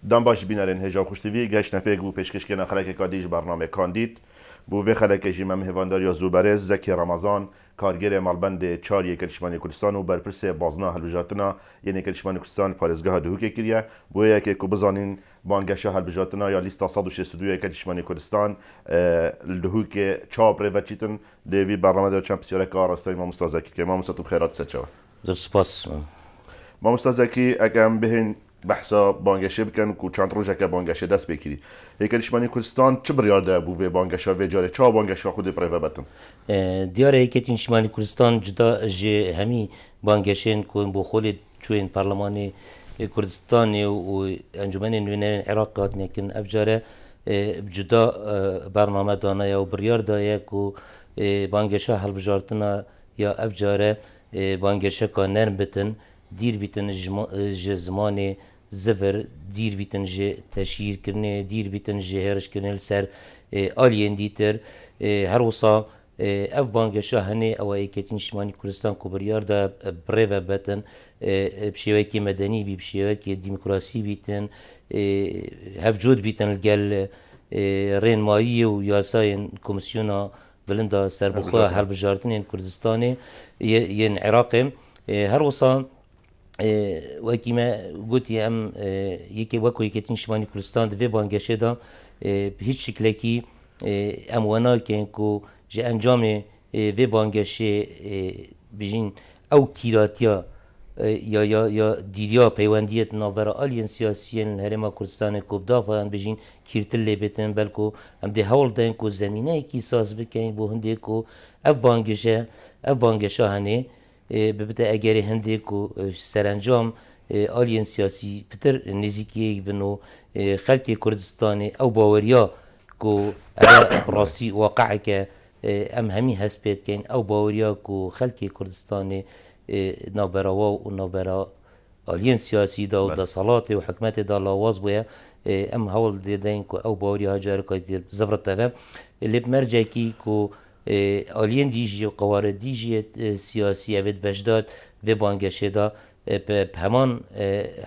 دام باش بینارن هجا خوشتوی گشت نفیق بو پیشکش که نخلک کادیج برنامه کاندید بو و خلک جیمه مهواندار یا زوبرز زکی رمضان کارگر مالبند 4 کلشمانی کردستان و برپرس بازنا هلبجاتنا یعنی کلشمانی کردستان پارێزگاها دهوک کریه بو یکی کو بزانین بانگشا هلبجاتنا یا لیستا 162 کلشمانی کردستان دهوک چاپ روچیتن دوی برنامه در چند پسیاره کار استای ما مستازکی که ما مستطب خیرات سچوا زۆر سپاس ما مستازکی اگم بهین بحثا بانگشه بکن کو چند روزه که بانگشه دست بکیری کلشمانی کردستان چه بریارده بو و بانگشا و جاره چه بانگشا خود پرو بتن دیاره یەکێتی نیشتیمانی کوردستان جدا ji hemî banggeşên ku bo xolê çûyên Parlemanê Kurdistanê û Encûmenên Nûnerên Iraqê hatine kirin ev care cuda bername danaya û biryar daye ku banggeşa hilbijartina ya ev care banggeşeka nerm bitin dîr bîtin ji zimanê zivir dîr bîtin ji teşhîrkirinê dîr bîtin ji hêrişkirinê li ser aliyên dîtir her wisa ev banggeşa henê ew yekîtî Niştimanî Kurdistan ku biryar da birê ve betin bi şêwekê medenî bî bi şêwekê dîmokrasî bîtin hevcûd bîtin li gel rênmayiyê û yasayên Komisyona Bilinda Serbixwe Hilbijartinên Kurdistanê yên Iraqê her wisa wekî me gotiye em wekû yekîtî Niştimanî Kurdistan di vê banggeşê da bi hiç şiklekî em we nakin ku ji encamê vê banggeşê bijîn ew kîratiya ya dîriya peywendiyê di navbera aliyên siyasiyên li Herêma Kurdistanê ku bi davayan bijîn kîrtir lê bitin belku em dê hewl dayin ku zemîneyekî saz bikin bo hindê ku ev banggeşa henê bibite egerê hindê ku serencam aliyên siyasî pitir nêzîkiyê bin û xelkê Kurdistanê ew baweriya ku rastî waqeeke em hemî hest pê dikin ew baweriya ku xelkê Kurdistanê navbera we û navbera aliyên siyasî da û desalatê û hikûmetê da lawaz bûye em hewl dê dayin ku ew baweriya careka zivrit ve lê bi mercekî ku aliyên dî jî qewaredî jî siyasî evê bejdar vê banggeşê da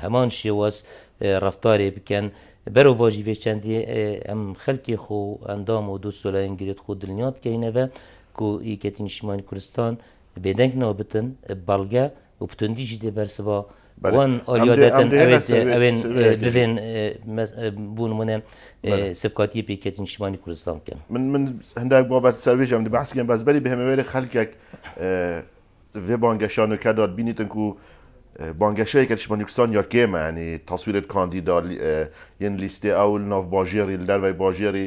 heman şêwaz reftarê bikin berova jî vê çendê em xelkê xwe endam û dostdolayên girêt xwe dilniyat dikeyne ve ku yekîtî Niştimanî Kurdistan bêdeng nabitin belge û pitundî jî dê bersiva wan aliyadetin evên bivên bû nimune sivkatiyê pêketî Niştimanî Kurdistan bikin من هندێک بابەت سەروێژ ئەم بەحسکەن بەزبەری بهێمەوێری خەلکێک vê banggeşa nûker bînîtin ku banggeşeyeke Niştimanî Kurdistan ya kêm e yanî taswîrê kandîda yên lîstê ew li nav bajêrî li dervey bajêrî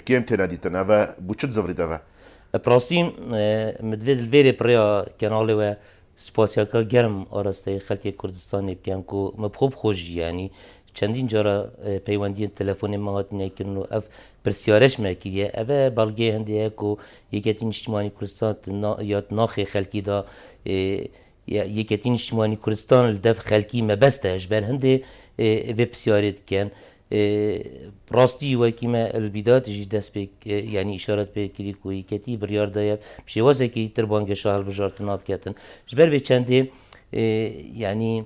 kêm têne dîtin ev e bû çi zivrit ev e Rastî min divê li vêrê pirêya kenalê we spasyaka germ arasteyê xelkê Kurdistanê bikim ku me xwe bixwe yanî çendîn cara peywendiyên telefonê me hatine kirin û ev pirsyareş me kiriye ev e belgê hindê ye ku yekîtî Niştimanî Kurdistan ya naxê xelkî da yekîtî Niştimanî Kurdistan li dev xelkî mebest e ji ber hindê vê pisyarê dikin rastî wekî me li bîdayetê jî dest pê yanî îşaret pê kirî ku yekîtî biryar daye bi şêwazekî tir banggeşa hilbijartina biketin ji ber vê çendê yanî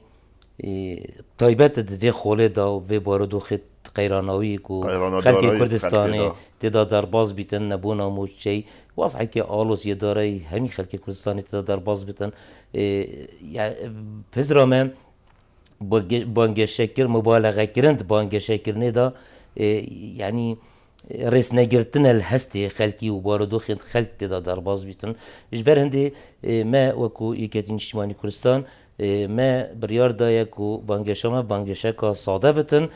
taybet di vê xolê da û vê barodoxê qeyranawiyê ku xelkê Kurdistanê têda derbas bîtin nebûna mûçey wazhekê alos yê darayî hemî xelkê Kurdistanê têda derbas bitin pizra me banggeşekir mübaleğekirin di banggeşekirinê da yanî rêsnegirtina li hestê xelkî û barodoxên xelk têda derbas bîtin ji ber hindê me wekû yekîtî Niştimanî Kurdistan me biryar daye ku banggeşa me banggeşeka sade bitin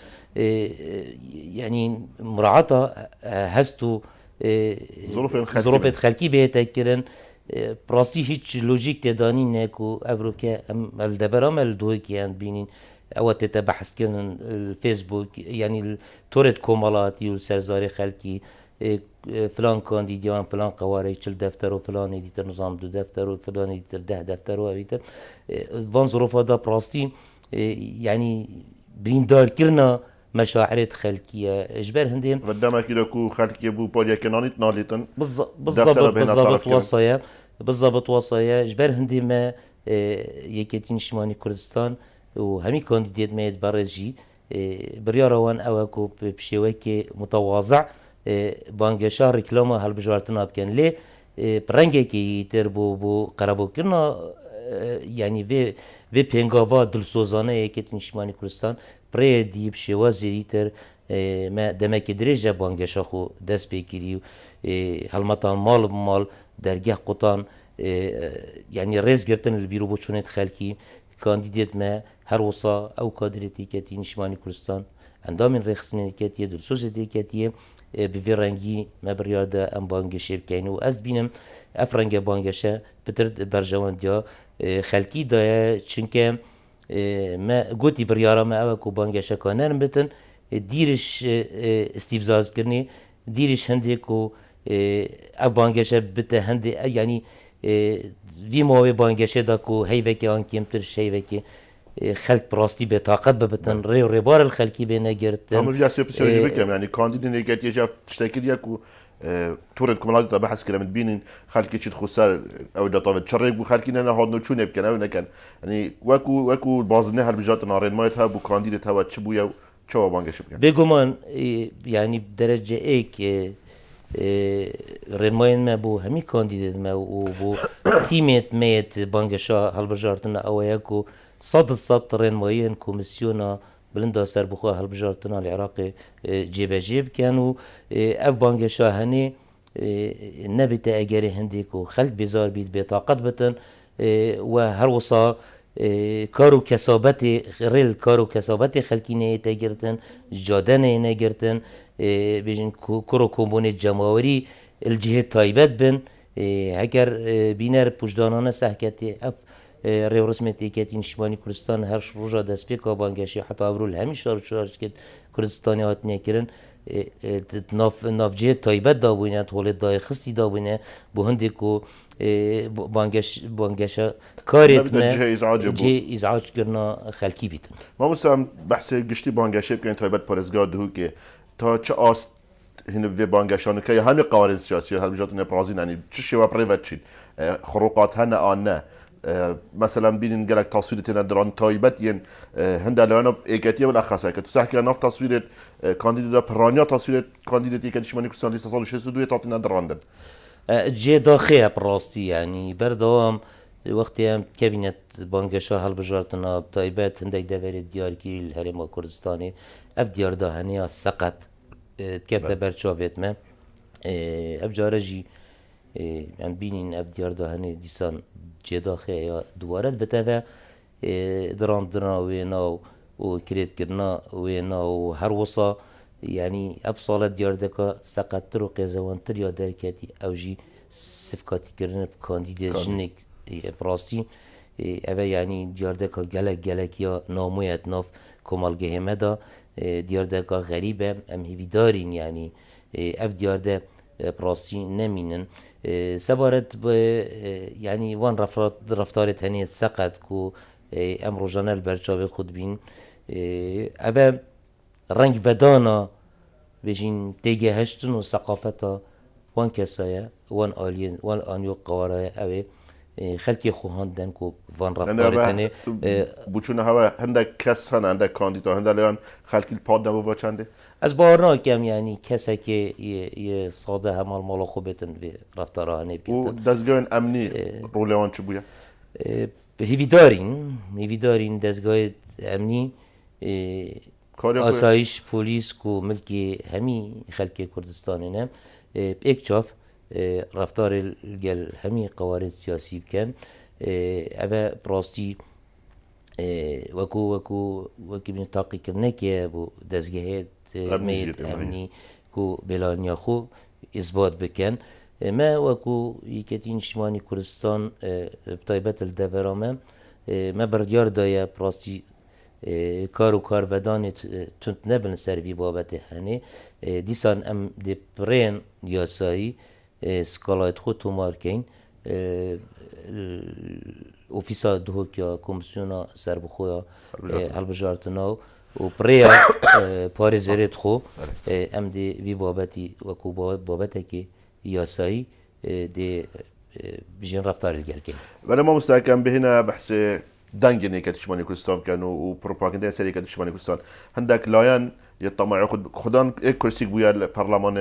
yanî muraeta hest û zirofên xelkî bêhête kirin rastî hiç lojîk têdanîn ne ku ev roke em li devera me li dohekî bînîn ew tête behskirin Facebook yanî torê komalatî û serzarê xelkî filan kandîdiyan filan qewarê çil defter û filanê dîtir nizam du defter û filanê dîtir 10 defter û evîtir van zirofa da rastî yanî birîndarkirina meşaعرێت xelkî ye ji ber hindê demekî de ku xelkê bû polyekenanît nalîtin bizabit wasaya ji ber hindê me yekîtî Niştimanî Kurdistan û hemî kandîdiyet me berêz jî بریارا وان او کو بشوی که متواضع بانگشا رکلام هلبجارتنا بکن لی پرنگی که تر بو قربو کرنا یعنی و پنگاوا دلسوزانه که نشمانی کردستان پری دیب شوازی تر ما دمک درجه بانگشا خو دست بگیری هلمتان مال درگه قطان يعني رئيس جرتن البيرو بوشونت خالكي كانديديت ما هر وصا او كادرتي كاتي نشماني كردستان عندهم من رخصني كاتيه دول سوسيتي كاتيه بفيرانجي ما برياده ام بانجشي بكاينو از بينم افرنجا بانجشا بترد برجوان ديا خالكي دا چنكه ما قوتي بريارا ما اوكو بانجشا كانن بتن ديرش استيفزاز كرني ديرش هنديكو اف بانگشه بته هندی یعنی وی موی بانگشه دا کو هیوکی آن کمتر شیوکی خلق براستی به طاقت ببتن ری بار الخلقی به نگرتن هم الجا سيولوجي بكم يعني كانديد نيجات يجا تشتكي ديكو تورد كمالات دا بحث كلام بينين خالكي تشد خسار او دا طاف تشرب بو خالكي انا هاد نو شنو يمكن او نكن يعني واكو بعض النهر بجات نارين ما يتها بو كانديد توا تشبويا شو بانگشه بكم بگمان يعني بدرجه ایک رنماین ما بو همی کاندیدات ما و بو تیمیت میت بانگشا هلبجارتنا اویا کو صد رنماین کمیسیونا بلندا سر بخوا هلبجارتنا العراق جيب كانوا اف بانگشا هني نبت اجاري هندي کو خلق بزار بيت بطاقت بتن و هر وصا کارو کسابت غیر کارو کسابت خلکی نگرتن جاده نگرتن بیشتر کرو کمبون جماوری الجهه تایبت بن اگر بینر پشتانان سحکتی اف رسمیتی که نشمانی کردستان هر روزا دست به کابانگشی حتی اول همیشه شارژ کرد کردستانی هات نکردن ناف جهه تایبت دابونه طول دای خستی دابونه به هندی کو بانگش کاریت ما جه ازعاج کرنا خلکی بیتن ما مستم بحث گشتی بانگشه بکنید تایبت پارزگاه دهو که تا چه آست هن في بانگشان که همه قوانین سیاسی هر بجات نپرازین یعنی چه شوا پریوت شید خروقات هن آن مثلا بینین گلک تصویرت ندارن تایبت ین هند الان ایکتی ولا خاصه که تو صح که ناف تصویرت کاندیدا پرانیا تصویرت کاندیداتی که نشمانی کردستان لیست سال 62 تاتی ندارندن جه داخل براستی يعني بردوام وقتی هم کابینت بانگشا هلبجارتنا تایبت هندک دور دیار کی الهرم کردستانی اف دیار دا هنیا سقط کبت برچاوت ما اف جارجی ام بینین اف دیار دا هنی دیسان جه داخل یا دوارد بتوه دراندنا وینا و کرید کرنا وینا و هر وصا يعني أبصالة ديار دكا سقط طرق زوانتر يا دركاتي أو جي صفقاتي كرنا بكانديدات جنك براستي أبا يعني ديار دكا جلك يا نامويت ناف كمال جهمدا ديار دكا غريبة أم هيفيدارين يعني أف ديار دا براستي نمينن سبارت يعني وان رفتارت هني سقط كو أم روجانا البرشاوي خود بين أبا رنگ ودانا بجین تیگه هشتن و ثقافتا وان کسایه وان آلین وان آنیو قوارای اوه خلکی خوهاندن کو وان رفتارتنه بچونه هوا هندک کس هن هندک کاندیدا هنده لیان خلکی الپاد نبو چنده از باورنا کم یعنی کسی که یه ساده همال مالا خوبتن به رفتارها نبیتن و دزگاه امنی رولیوان چه بویا؟ هیویدارین دزگاه امنی آسایش پلیس کو ملکی همی خلک کردستانی نه ایک چاف رفتار گل همی قوارض سیاسی بکن اوه براستی وکی بین تاقی کرنه که بو دزگاه مید امنی کو بلانیا خو اثبات بکن ما وکو یکتی نشمانی کردستان بطایبت الدورامه ما بردیار دایا براستی کار و کارودان تند نبن سروی بابت هنه دیسان ام دی پرین یاسایی سکالایت خود تو مارکین اوفیسا دهوکیا کمیسیونا سربخویا هلبجارتنا و پریا پارزرت خو ام دی وی بابتی وکو بابت که یاسایی دی بجین رفتار الگل کن ولی ما مستحکم به هنا بحث دنگ نيكت شمالي كردستان كانوا وبروباغندا سريكة شمالي كردستان هندك لايان يطمع خدان ايه كرسي بويا البرلمان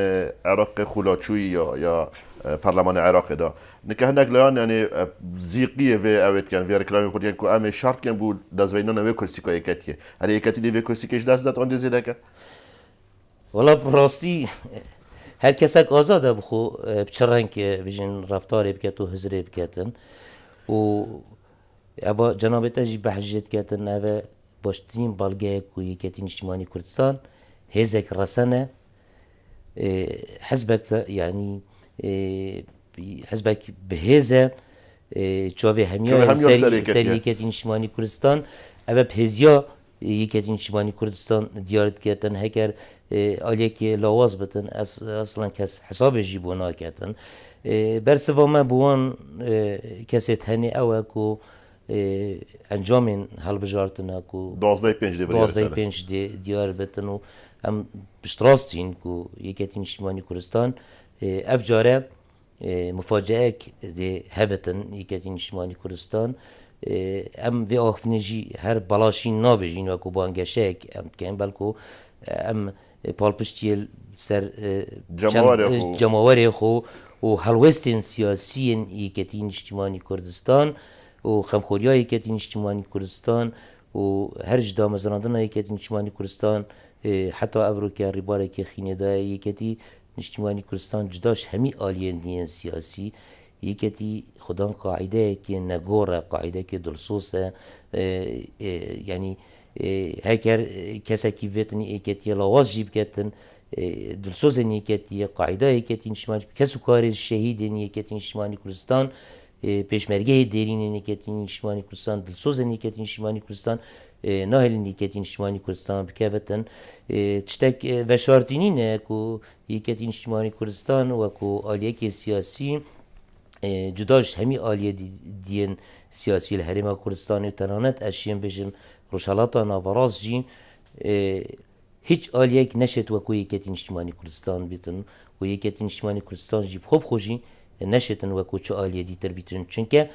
عراق خلاتشوي يا برلمان عراق ده نكه هندك لايان يعني زيقية في اوت كان في ركلامي قلت كو ام شرط كان بول دازويننا في كرسي كو ايكاتيه هل ايكاتي دي في كرسي كيش داز دات اون زيدك والله براستی هر کسک آزاده بخو بچرنگ بجن رفتاری بکت و هزری بکتن و اوا جنابتا جی بحجت کتن اوا باشترین بالگه کوی کتین اجتماعی کردستان هزک رسانه حزبك يعني حزبك بهذا شوفي هميا سري كاتين اجتماعي كردستان اما بهزيا يكاتين اجتماعي كردستان ديارت كاتن هكر عليك لواز بتن اصلا كاس حساب جيبونا كاتن برسوا ما بوان كاسيت هني اوكو انجامين هالبجارتنا كو 12 ديار بتنو ام بشتراستين كو يكاتين اجتماعي كردستان افجاره مفاجأة دي هبتن يكاتين اجتماعي كردستان ام في آخفنجي هر بلاشين نابجين وكو بانگشك ام كان بالكو ام بالپشتيل سر جماواري خو و هلوستين سياسيين يكاتين اجتماعي كردستان و خمخوريا يكاتين اجتماعي كردستان و هر جدا مزراندنا يكاتين اجتماعي كردستان حتى أبروكا ربارك خيندا يكتي اجتماعي كردستان جداش همي آليين دين سياسي يكتي خدان قاعدة كي نغورة قاعدة كي دلسوسة يعني هكر كسا كيفتني يكتي لواز جيب كتن دلسوسة يكتي قاعدة يكتي اجتماعي كسو كارز شهيد يكتي اجتماعي كردستان پیشمرگه دیرین نیکتین اجتماعی کردستان دلسوز نیکتین اجتماعی کردستان ناهل نیکتین اجتماعی کردستان بکبتن تشتک وشارتینی نه کو نیکتین اجتماعی کردستان و کو آلیه که سیاسی جداش همی آلیه دین سیاسی الحرم کردستان و تنانت اشیم بجن روشالاتا ناوراز جی هیچ آلیه نشد و کو نیکتین اجتماعی کردستان بیتن و نیکتین اجتماعی کردستان جیب خوب خوشی نشتن وکو چه آلیه دیتر بیتون چونکه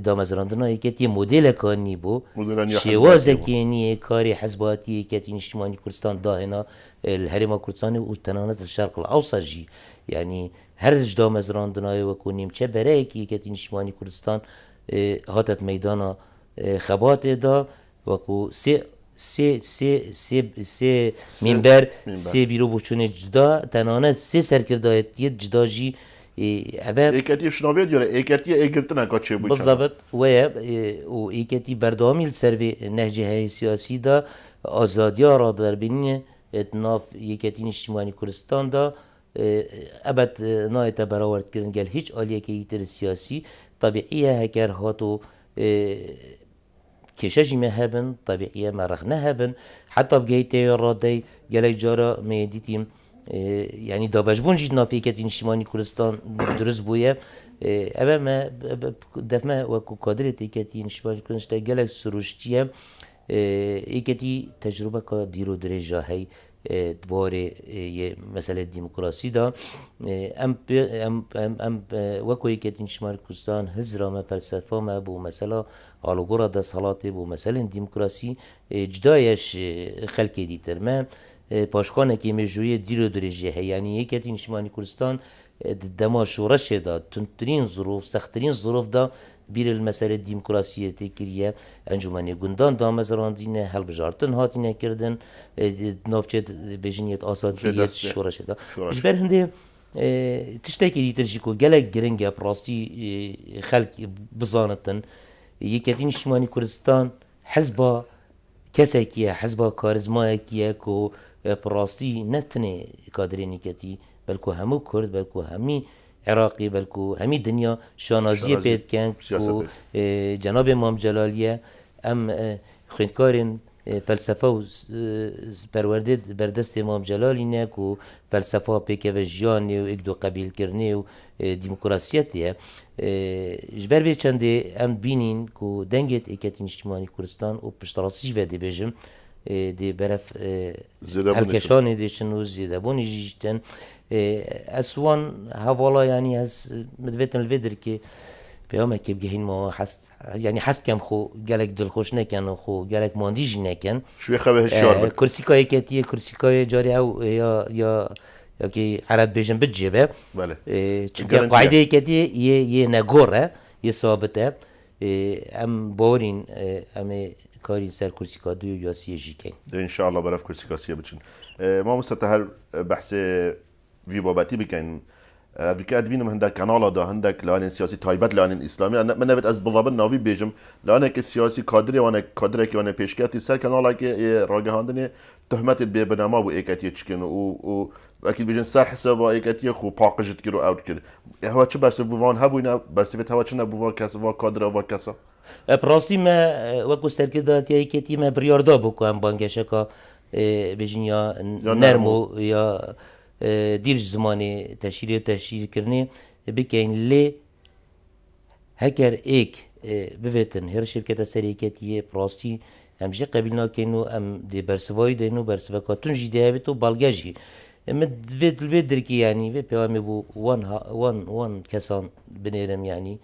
دامزراندنا یکتی مدل کانی بو شوازه کینی کاری حزباتی یکتی اجتماعی کردستان داهنا الهرم کردستان و تنانت الشرق الاوسط جی يعني هرج دامزراندنا وکو نیمچه برای کی یکتی اجتماعی کردستان هاتت میدانا خبات دا وکو سه منبر سه بیرو بچونه جدا تنانت سه سرکردایتی جدا جی ایکتی شنوید یا ایکتی ایگرتنا کاچه بود بالضبط و ایکتی بردامی السروی نهجه های سیاسی دا آزادی را در بین اتناف ایکتی اجتماعی کردستان دا ابد نایت براورد کردن گل هیچ آلیه که ایتر سیاسی طبیعیه هکر هاتو کششی مهبن طبیعیه مرخنه هبن حتی بگیتی رادی گلی جارا میدیتیم يعني دابجبون جيت نافيكة اجتماعي كردستان درس بويا أما دفما وكو قادرة إيكاتي اجتماعي كردستان جالك سروشتيا إيكاتي تجربة كديرو درجة هاي دبارة مسألة ديمقراطية دا أم وكو إيكاتي اجتماعي كردستان هزرا ما فلسفة ما بو مسألة على جورا دا صلاة بو مسألة ديمقراطية جدايش خلق ديتر ما پاشخانه که مجوی دیرو درجه هی یعنی یکیتین اجتماعی کردستان دما شورش داد تنترین ظروف سخترین ظروف دا بیر المسألة ديمقراطية تكرية انجمني گندان دا مزراندين هل بجارتن هاتين كردن نافچه بجنيت آزادية شورش دا جبر هنده تشتاكي دي ترجيكو گلك گرنگه براستي خلق بزانتن يكيتين اجتماعي كردستان حزبا كساكية حزبا كاريزماكية كو براستی نتنه کادرینی کتی بلکو همو کرد بلکو همی عراقی بلکو همی دنیا شانازی پید کن کو جناب امام جلالیه ام خوندکارین فلسفه و پرورده بردست امام جلالی نه کو فلسفه پیکه و جیانی و اکدو قبیل کرنه و دیموکراسیتیه جبر به چنده ام بینین کو دنگت اکتین اجتماعی کردستان و پشتراسیش وده بجم دی برف هلکشانی دیشن و زیدابونی جیشتن اسوان حوالا یعنی از مدویتن الفیدر که پیام که بگهین ما حس یعنی حس کم خو گلک دلخوش نکن و خو گلک ماندیج نکن شوی خبه هشیار بک کرسیکای کتیه کرسیکای جاری او یا که عرد بیشن بجیبه بله چونکه قاعده کتیه یه نگوره یه ثابته ام باورین ام کاری سر کرسیکا دو یا سیجی کن ان شاء الله برف کرسیکا سیه بچن ما مستهر بحث وی بابتی بکن في بينهم هندك كنالا دا هندك لانين سياسي تايبت لانين اسلامي انا من نبت از بالضبط ناوي بيجم لانك السياسي كادري وانا كادرك وانا بيشكاتي سر كنالا كي راجهاندني تهمت ببنما و ايكاتي تشكن و اكيد بيجن سر حساب ايكاتي خو باقجت كيرو اوت كير هو چه برس بوان هبوينا برسيفت هو چه نبووا كاس و كادر و كاسا براسي ما وكو سركدات ايكاتي ما برياردا بكو ام بانكشكا بيجن يا نرمو يا دیر زمانی تشریح کردن بکن لی هکر ایک بفتن هر شرکت سریکتیه پراستی همشه قبیل نکنو ام دی برسوای دینو برسوکاتون جیده بیتو بالگاجی مد درکی یعنی و پیامی بو وان کسان بنیرم یعنی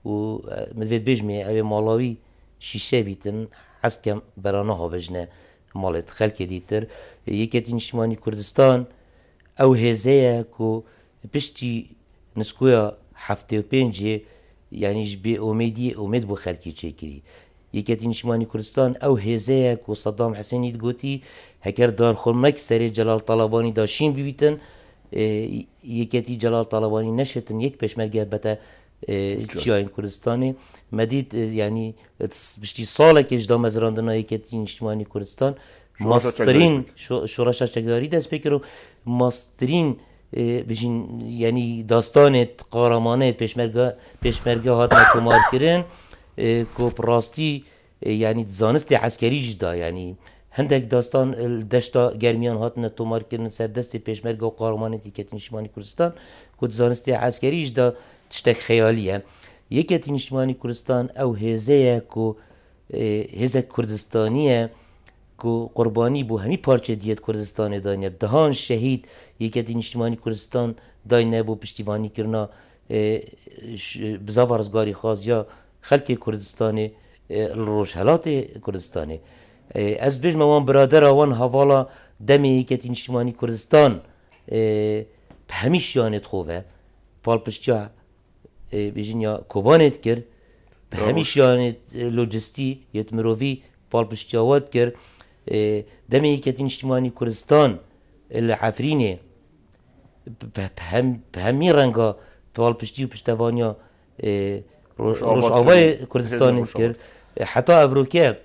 و مدوید بیجمی اوی مالاوی شیشه بیتن حس کم برانه ها بجنه مالت خلک دیتر یکت نشمانی کردستان او هزايا كو بشتي نسكويا حفتي وبينجي يعني جبي اميد بو خلقي تشكري يكاتي نشماني كردستان او هزايا كو صدام حسين يدقوتي هكر دار خرمك سري جلال طلباني داشين ببيتن يكاتي جلال طلباني نشتن يك بشمرگه بتا جاين كردستاني مديد يعني بشتي صالك اجدا مزراندنا يكاتي نشماني كردستان ماسترین شورش چکداری دست بکرو ماسترین بجین یعنی داستان قهرمانه پیشمرگه هات نکمار کردن کو پراستی یعنی زانست عسکری جدا یعنی هندک داستان دشتا گرمیان هات نکمار کردن سر دست پیشمرگه و قهرمانه دیگه نشمانی کردستان کو زانست عسکری جدا تشتک خیالیه یکی نشمانی کردستان او هزه کو هزه کردستانیه کو قربانی بو همی پارچه دیت کردستان داینه دهان شهید یکی از نشمانی کردستان داینه بو پشتیبانی کرنا بزاف رزگاری خاص یا خلک کردستان روشهلات کردستان از بیش موان برادر آوان حوالا دمی یکی از نشمانی کردستان همیش یانت خوبه پال پشتیا بیشین یا کوبانت کر همیش یانت لوجستی یت مروی پال پشتیاوات کر دمی که نشتمانی کردستان العفرینه به همی رنگا طوال پشتی و پشتوانیا روش آوای کردستان کرد حتی افروکه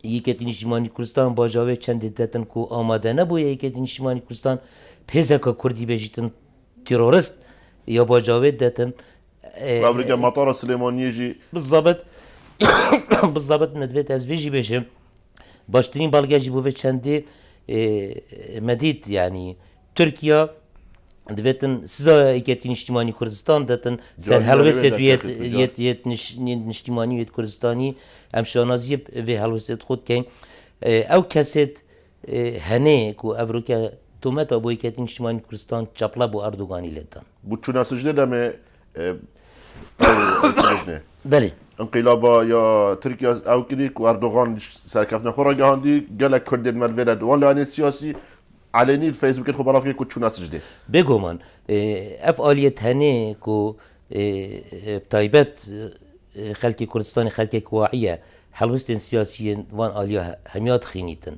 یکی نشتمانی کردستان با جاوه چند دتن کو آماده نبوده یکی نشتمانی کردستان پیزکا کردی بجیتن تروریست یا با جاوه دتن افریقا مطار سلیمانیه جی بالضبط ندویت از ویجی بشم باشترین بالگاجی بوده چنده مدید یعنی ترکیه دویتن سزا ایکتی نشتیمانی کردستان داتن سر هلوستت ویت نشتیمانی ویت کردستانی ام شانازی وی هلوستت خود کن او کسید هنه کو افریقا تومت ابو ایکتی نشتیمانی کردستان چپلا بو اردوغانی لیدن bu çuna sicde de mi بله انقلابا یا ترکیه او کلیک و اردوغان سرکفتن خورا گهاندی گلک کردن ملویرد وان لانی سیاسی علنی الفیسبوک خو برافکی کو چونه سجده بگو من افعالیت هنه کو تایبت خلک کردستان خلک واعیه حلوستن سیاسی وان آلیا همیات خینیتن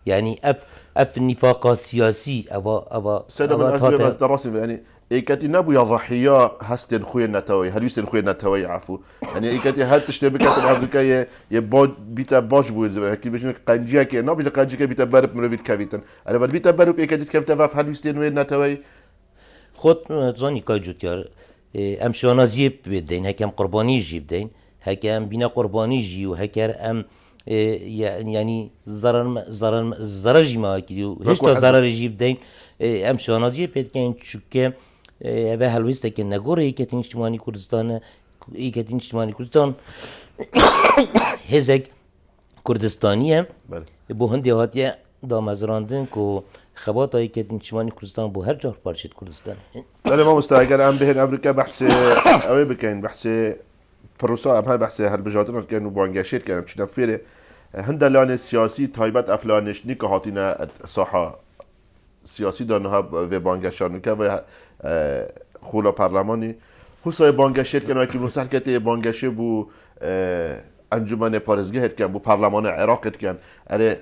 يعني اف النفاق السياسي ابا سيدا من اسباب از دراسي يعني ايكاتي نبو يا ضحيه هستن خويا النتوي هل يستن خويا النتوي عفو يعني ايكاتي هل تشتبك افريكا يا بيتا باش بو زي هكي باش قنجيا كي نبي قنجيا بيتا برب مروفيت كافيتن انا بيتا برب ايكاتي كيف تفاف هل يستن وين النتوي خود زاني كاي جوتيار ام شونازي بدين هكام قرباني جيب دين هكام بينا قرباني جي وهكر ام يعني ضرر جماعي كده هيش تا ضرر يجيب دين ام شانازي بيت كان شوكه به هلوسته که نگوره ایکتین اجتماعی کردستان ایکتین اجتماعی کردستان هزک کردستانیه بو هندی هاتیه دامزراندن که خبات ایکتین اجتماعی کردستان بو هر جا پارچه کردستان بله ما مستعجل ام بهن امریکا بحث اوی بکن بحث پروسا هم هر بحث هر بجاتنا كان وبانجاشيت كان مش نفيره هند لان سياسي تايبت افلانش نيكا هاتينا صحة سياسي دانها و بانگشان که و خولا پارلمانی حسای بانگشت کنه که مثلا حرکت بانگشه بو انجمن پارزگاه هد کن بو پارلمان عراق هد کن اره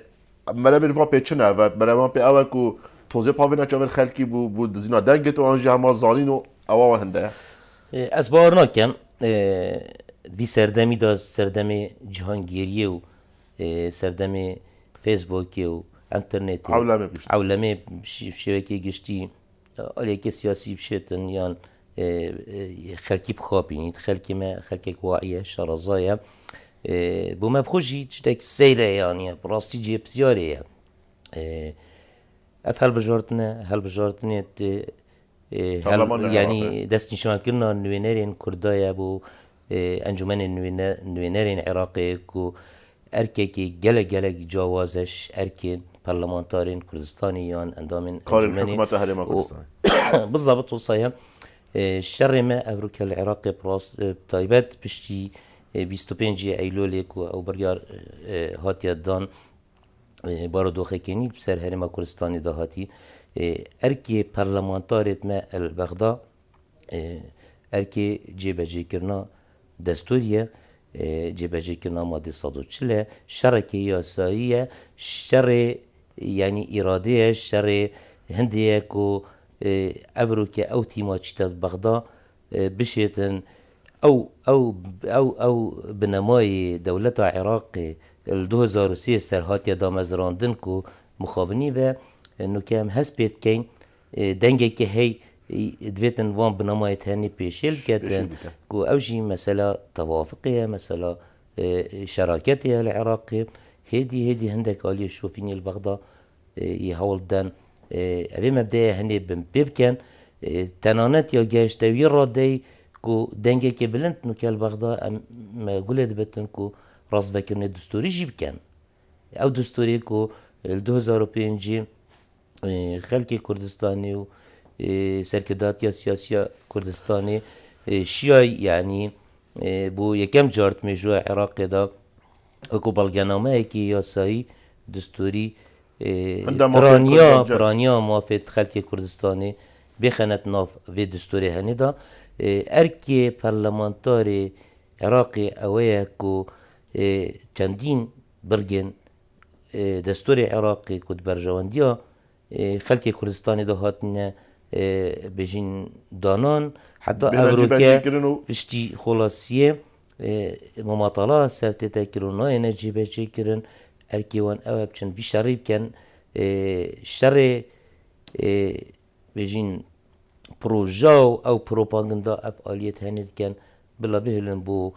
مرا میرفا پیچنه و مرا پی اول کو توزیع پاوینا چاول خلکی بو زینا دنگت و آنجا همه زانین و اوا هنده از باور نکم وی سردمی دا سردمی جهانگیریه و سردمی فیسبوکی و انترنتی عولمه شبکه گشتی آلیه که سیاسی بشیتن یان خلکی بخوابینید خلکی واعیه شرزایه بو ما بخوشی تشتك سيرة يعني براستي جيب زيارة اف هل بجارتنا يعني دست نشان كنا نوينارين كردايا بو انجمن نوينارين عراقي كو اركي جلق جوازش اركي برلمانتارين كردستانيان اندامن انجمن حكومة هرم كردستان بالضبط وصايا الشر ما افريقيا العراقي براس تايبات بشتي 25 ايلول او بريار هاتي دان بارو دوخكيني بسر هرم كردستاني دا هاتي اركي برلمانتاريت ما البغداد اركي جيبجي كرنا دستوريه جبهه كنا ماده 140 شركه ياسائيه شر يعني اراديه شر هنديه كو ابروكي او تيما تشتات بغداد بشيتن او بنماي دولة عراق ال 2003 سرهات يدا مزراندن كو مخابني و انه كام هسبيت كين دنگه که هی دویتن وان بنامای تهنی پیشل کردن کو اوجی مثلا توافقیه مثلا شراکتیه العراقی هدی هندک آلی شوفینی البغداد يهول دان اوی مبدأ هنی بمبکن تنانت یا گشتوی را دی کو دنگه که بلند نو که البغداد ما قلت بتن کو راس بکرن دستوری جی بکن او دستوری کو 2005 خلق کردستانی و سرکرداتی سیاسی کردستانی شیعی یعنی بو یکم جارت میجو عراق دا اکو بلگنامه که یاسایی دستوری برانیا موافد خلق کردستانی بخنت ناف و دستوری هنی دا ارکی پرلمانتاری عراقی اوه کو چندین برگن دستوری عراقی کد برجواندیا خلق کردستانی دا هاتنه بجین دانان حتی اوروکه بشتی خلاصیه مماطله سرته تکرون نای نجیبه چه کرن ارکیوان او بچن بی شریب کن شر بجین پروژاو او پروپاگندا افعالیت هنید کن بلا بهلن بو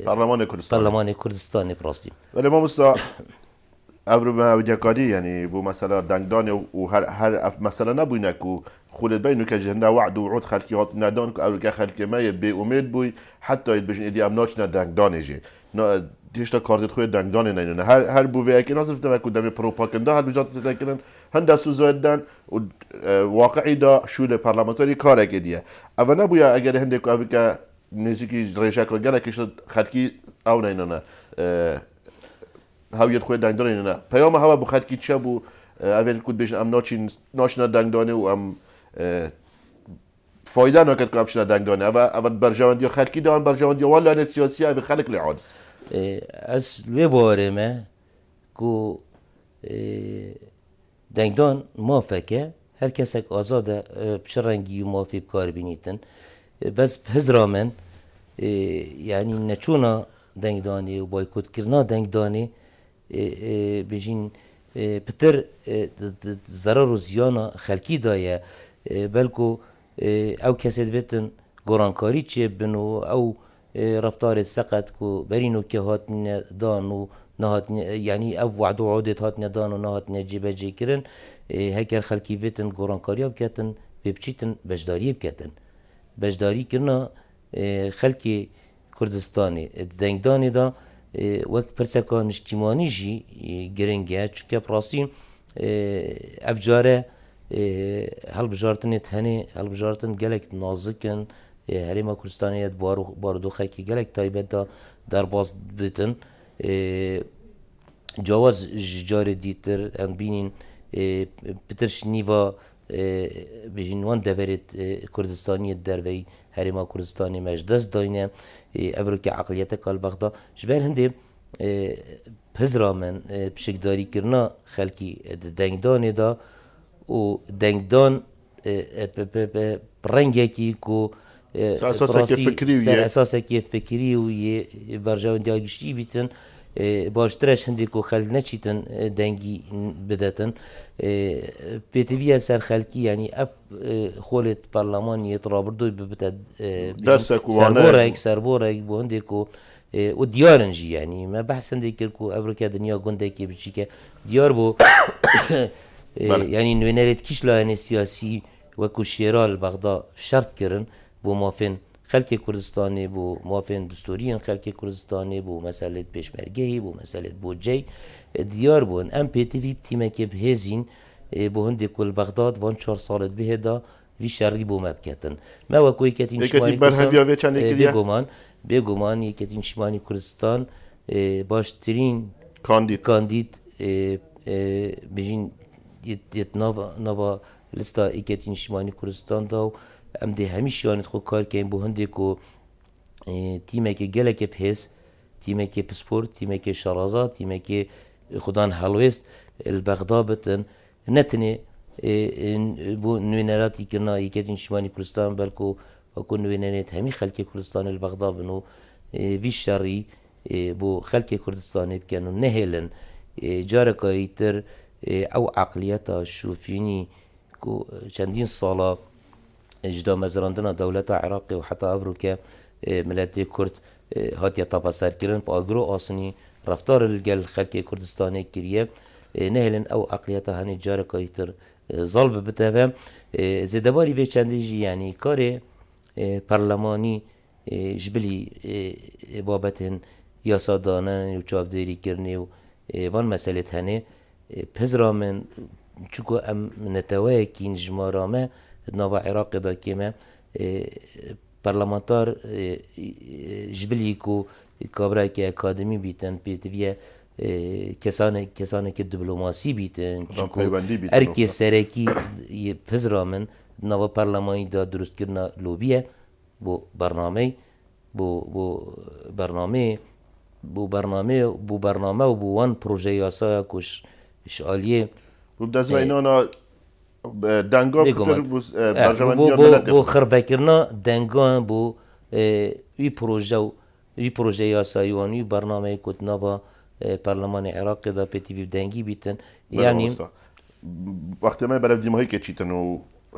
پارلمان کردستان براستی ولی ما مستا افرو به وجهکاری یعنی بو مثلا دنگدان و هر مثلا نبوینه کو خودت بینو که جهنده وعد و وعود خلقی هات ندان که اول که خلقی ما به امید بوی حتی اید بجن ایدی امناچ نه دنگدانه جه نه دیشتا کاردت خود دنگدانه نه هر بو وی اکی ناصر فتا کو دم پروپاگاندا هر بجات تکرن هنده سوزادن و واقعی دا شول پارلمانتاری کار اگدیه اول نبویا اگر هنده کو اول که نزدیکی رژه کارگره که خلقی او نه هاویت خود دنگدانه نه پیام هوا بخد کی چه بو اول کود بهش ام ناشنا دنگدانه و ام فایده نکرد که امشنا دنگدانه اول برجواندی خلکی دان برجواندی وان لانه سیاسی او خلق لعادس از لوی باره ما کو دنگدان موافقه هر کسک آزاده بشرنگی و موافق کار بینیتن بس هزرامن یعنی نچونا دنگدانی و بایکوت کرنا دنگدانی بجین پتر ضرر و زیان خلکی دایه بلکو او کسی دویتن گرانکاری چه بنو او رفتار سقط کو برینو که هات دانو نهات یعنی او وعد و عودت هات ندانو نهات نجیبه جی کرن هکر خلکی ویتن گرانکاری بکتن ببچیتن بجداری بکتن بجداری کرنا خلکی کردستانی دنگدانی دا وقت پرسکان اجتماعی جی گرنگه چون براسیم افجاره هل بجارتن تهنی هل بجارتن گلک نازکن هەرێما کوردستانیت بارودۆخێکی gelek taybet da derbas bitin cawaz ji carê dîtir em bînîn pitir nîva bêjin wan deverê Kurdistaniyê derveyî herêma Kurdistanê me ji dest dayne evrokê eqliyeteka li Bexda ji ber hindê hizra min pişikdarîkirina xelkî di dengdanê da û dengdan rengekî ku ser esasekê fikrî û yê berjewendiya giştî bîtin baştir hindê ku xelk neçîtin dengî bidetin pêtiviya ser xelkî yanî ev xolê parlamenyê rabirdoyê bibite serborek bû hindê ku û diyarin jî yanî me behs hindê kir ku evrokya dinya gundekê biçîk e diyar bû yanî nûnerê kiştiyên siyasî wekû şêra li Bexda şert kirin bû mafên xelkê Kurdistanê bû mafên distûriyên xelkê Kurdistanê bû meselê pêşmergehê bû meselê bûceyê diyar bûn em pêtivî tîmekê bihêzîn bû hindê ku li Bexda van 4 salê bihê da vî şerî bû me biketin me wekû yeketîn bêguman yeketîn Şîmanî Kurdistan baştirîn kandîd bijîn yet nava lista yeketîn Şîmanî Kurdistan da û em dê hemî şiyanît xwe karkeyin bû hindê ku tîmekê gelekê bihêz tîmekê pispor tîmekê şaraza tîmekê xudan helwêst li Bexda bitin netinê bû nûneratîkirina yeketîn Şîmanî Kurdistan belku wekû nûnerên hemî xelkê Kurdistanê li Bexda bin û vî şerî bû xelkê Kurdistanê bikin û nehêlin careka îtir ew eqliyeta şûfînî ku çendîn sala ji damezrandina dewleta Iraqê û heta Evrokê miletê Kurd hatiye tapaserkirin agro asînî reftar li gel xelkê Kurdistanê kiriye nehêlin ew eqliyeta henê careka îtir zal bibite ve zêdebarî vê çendê jî yanî karê perlemanî ji bilî babetên yasadanê û çavdêrîkirinê û van meselê henê hizra min çûku em neteweyekîn ji mara me nava Iraqê da kême parlamenter ji bilî ku kabrekê akademî bîtin pêtiviye kesanekî diplomasî bîtin erkê serekî hizra min nava parlamenyê da durustkirina lobî بۆ بەرنامەی بۆ بەرنامە و بۆ وان پرۆژە یاسایە کوش شعالیێ بۆ خڕڤەکردنا دەنگان بۆ وی پرۆژە یاساییوان وی بەرنامەی کوتناوە پەرلەمانی عێراقی دا پێتیڤی دەنگی بیتن یعنی وەختەمە بەرەو دیماهیکە چیتن و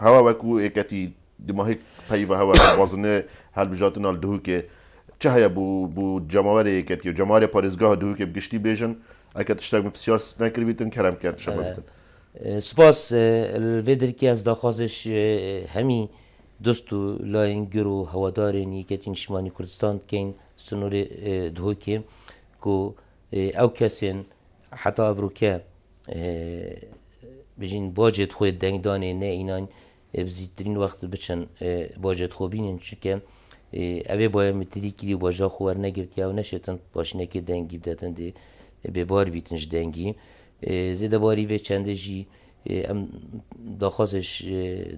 هەوا وەکو ئێکەتی دیماهیک پەیوە هەوا بازنێ هەڵبژاتن هەڵ دهوکێ چه هەیە بوو جەماوەرە یەکەتی و جەماوەرە پارێزگاها دهوکێ بگشتی بێژن ئەکە تشتێک پرسیار نەکردبیتن کەرەم کرد شەمە بتن سپاس vê derkê ez daxwazêş hemî dost û layîngir û hewadarên yeketîn Şîmanî Kurdistan dikein sunûrê dihokê ku ew kesên heta evrokê bijîn bacê xwe dengdanê neînan bi zîtirîn wext biçin bacê xwe bînin çunke ev ê baye mitirî kirî û baja xwe wernegirtiya û neşetin başinekê dengî bidetin dê bêbar bîtin ji dengî zêdebarî vê çendê jî em daxwazêş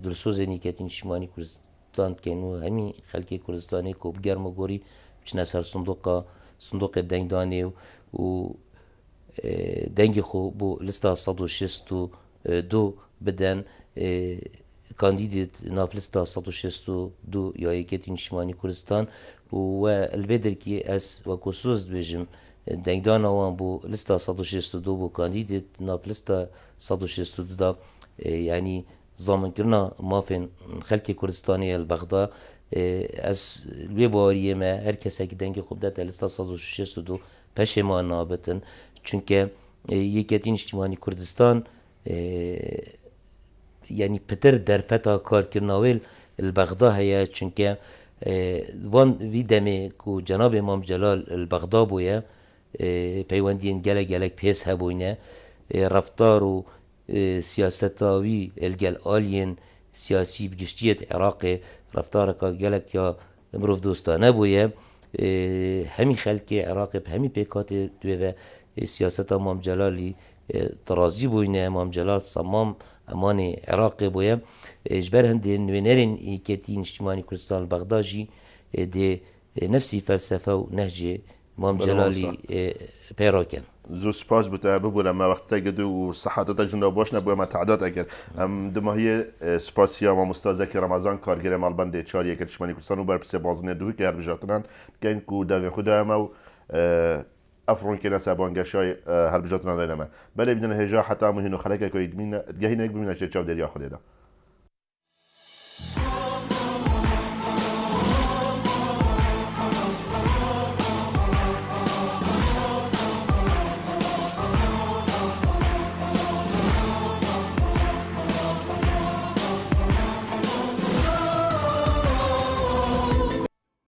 dilsozên yeketîn Şîmanî Kurdistan dikein û hemî xelkê Kurdistanê ku bi germagorî biçine ser sindoqê dengdanê û dengê xwe bû lista 162 bidin kandîdê navlista 162 ya yeketîn Şîmanî Kurdistan û we li vê derkî ez wekû soz dibêjim dengdana wan bû lista 162 bû kandîdê navlista 162 da yanî zaminkirina mafên xelkê Kurdistanê li Bexda ez li vê bariyê me her kesekî dengê xwe bidete lista 162 peşêman nabitin çunke yeketîn Şîmanî Kurdistan yanî pitir derfeta karkirina wê li Bexda heye çunke van vî demê ku Cenab-ê Mam Celal li Bexda bûye peywendiyên gelek pês hebûne reftar û siyaseta wî li gel aliyên siyasî bi giştiyê Iraqê رفتارك گلک یا مروف دوستانه بویه همی خلک عراق همی پیکات دوی و سیاست امام جلالی ترازی بوینه امام جلال صمام امان عراق بویه اجبر هنده نوینرین ایکتی اجتماعی کردستان بغداجی ده نفسی فلسفه و نهج امام جلالی پیراکن زو سپاس بوده ببورم ما وقت تجدو و صحتت جندا باش نبوده ما تعداد اگر دماهی سپاسیا ما مستازک رمضان کارگر مالبند چاری یک اجتماعی کردستان و بر پس بازنه دوی که هر بجاتنان که کو داوین خدا ما افرون که نسا بانگشای هر بجاتنان داریم بله بدن هجا حتی مهینو خلک که ایدمین گهی نگ ببینه چه چاو دریا خودی دا